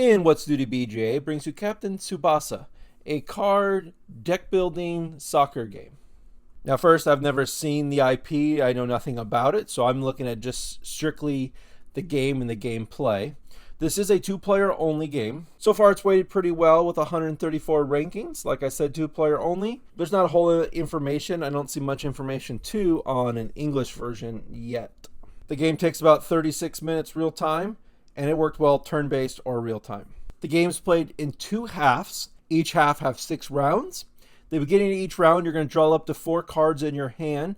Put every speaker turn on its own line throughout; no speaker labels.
In What's New to BGA brings you Captain Tsubasa, a card deck building soccer game. Now first, I've never seen the IP, I know nothing about it, so I'm looking at just strictly the game and the gameplay. This is a 2-player only game. So far it's weighted pretty well with 134 rankings. Like I said, 2-player only. There's not a whole lot of information. I don't see much information too on an English version yet. The game takes about 36 minutes real time, and it worked well turn-based or real time. The game's played in 2 halves. Each half have 6 rounds. The beginning of each round, you're going to draw up to 4 cards in your hand.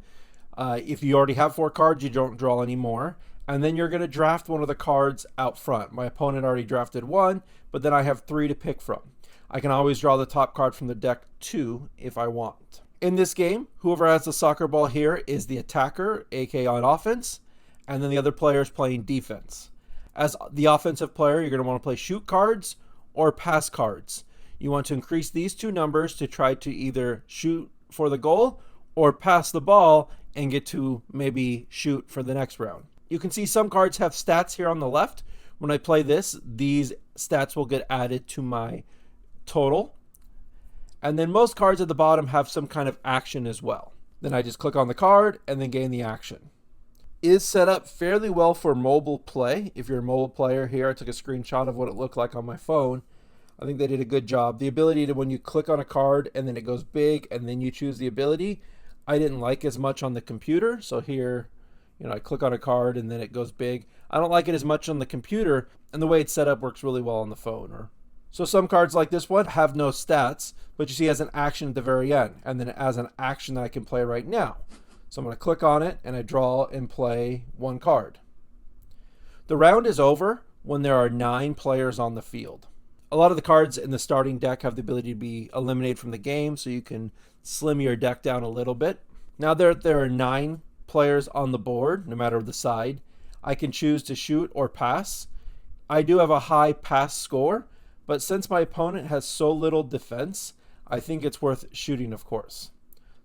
If you already have 4 cards, you don't draw any more. And then you're going to draft one of the cards out front. My opponent already drafted 1, but then I have 3 to pick from. I can always draw the top card from the deck 2 if I want. In this game, whoever has the soccer ball here is the attacker, aka on offense, and then the other player is playing defense. As the offensive player, you're going to want to play shoot cards or pass cards. You want to increase these 2 numbers to try to either shoot for the goal or pass the ball and get to maybe shoot for the next round. You can see some cards have stats here on the left. When I play this, these stats will get added to my total. And then most cards at the bottom have some kind of action as well. Then I just click on the card and then gain the action. Is set up fairly well for mobile play. If you're a mobile player here, I took a screenshot of what it looked like on my phone. I think they did a good job. The ability to, when you click on a card and then it goes big and then you choose the ability, I didn't like as much on the computer. So here, I click on a card and then it goes big. I don't like it as much on the computer, and the way it's set up works really well on the phone. So some cards like this one have no stats, but you see it has an action at the very end, and then it has an action that I can play right now. So I'm going to click on it and I draw and play 1 card. The round is over when there are 9 players on the field. A lot of the cards in the starting deck have the ability to be eliminated from the game, so you can slim your deck down a little bit. Now there are 9 players on the board, no matter the side. I can choose to shoot or pass. I do have a high pass score, but since my opponent has so little defense, I think it's worth shooting, of course.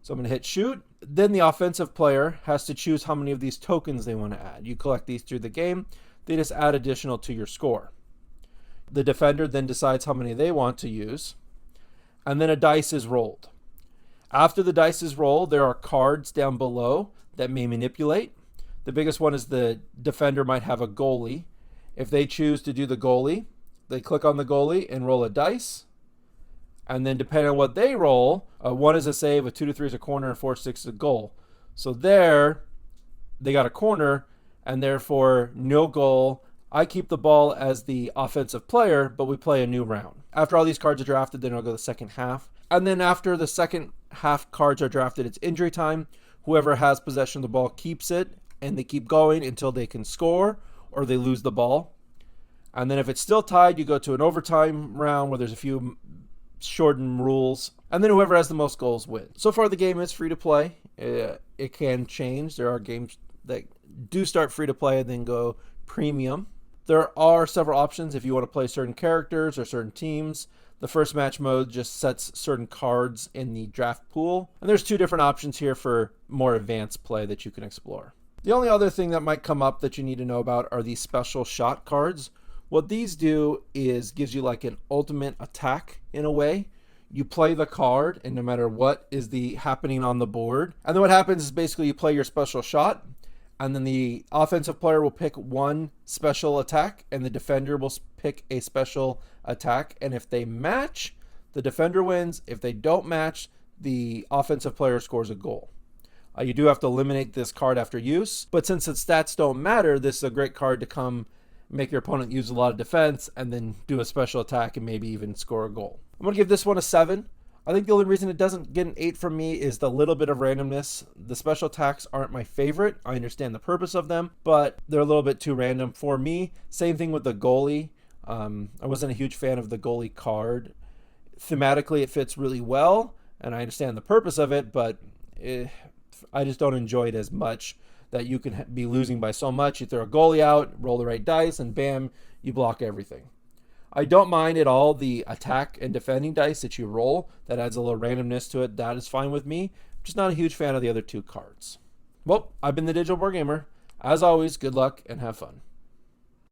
So I'm going to hit shoot. Then the offensive player has to choose how many of these tokens they want to add. You collect these through the game. They just add additional to your score. The defender then decides how many they want to use, and then a dice is rolled. After the dice is rolled, there are cards down below that may manipulate. The biggest one is the defender might have a goalie. If they choose to do the goalie, they click on the goalie and roll a dice. And then depending on what they roll, 1 is a save, a 2 to 3 is a corner, and 4 to 6 is a goal. So there, they got a corner, and therefore no goal. I keep the ball as the offensive player, but we play a new round. After all these cards are drafted, then I'll go the second half. And then after the second half cards are drafted, it's injury time. Whoever has possession of the ball keeps it, and they keep going until they can score or they lose the ball. And then if it's still tied, you go to an overtime round where there's a few shortened rules, and then whoever has the most goals wins. So far the game is free to play. It can change. There are games that do start free to play and then go premium. There are several options if you want to play certain characters or certain teams. The first match mode just sets certain cards in the draft pool. And there's 2 different options here for more advanced play that you can explore. The only other thing that might come up that you need to know about are these special shot cards. What these do is gives you like an ultimate attack in a way. You play the card and no matter what is happening on the board. And then what happens is basically you play your special shot, and then the offensive player will pick 1 special attack and the defender will pick a special attack. And if they match, the defender wins. If they don't match, the offensive player scores a goal. You do have to eliminate this card after use, but since its stats don't matter, this is a great card to come make your opponent use a lot of defense and then do a special attack and maybe even score a goal. I'm going to give this one a 7. I think the only reason it doesn't get an 8 from me is the little bit of randomness. The special attacks aren't my favorite. I understand the purpose of them, but they're a little bit too random for me. Same thing with the goalie. I wasn't a huge fan of the goalie card. Thematically, it fits really well, and I understand the purpose of it, but I just don't enjoy it as much. That you can be losing by so much. You throw a goalie out, roll the right dice, and bam, you block everything. I don't mind at all the attack and defending dice that you roll. That adds a little randomness to it. That is fine with me. I'm just not a huge fan of the other 2 cards. Well, I've been the Digital Board Gamer. As always, good luck and have fun.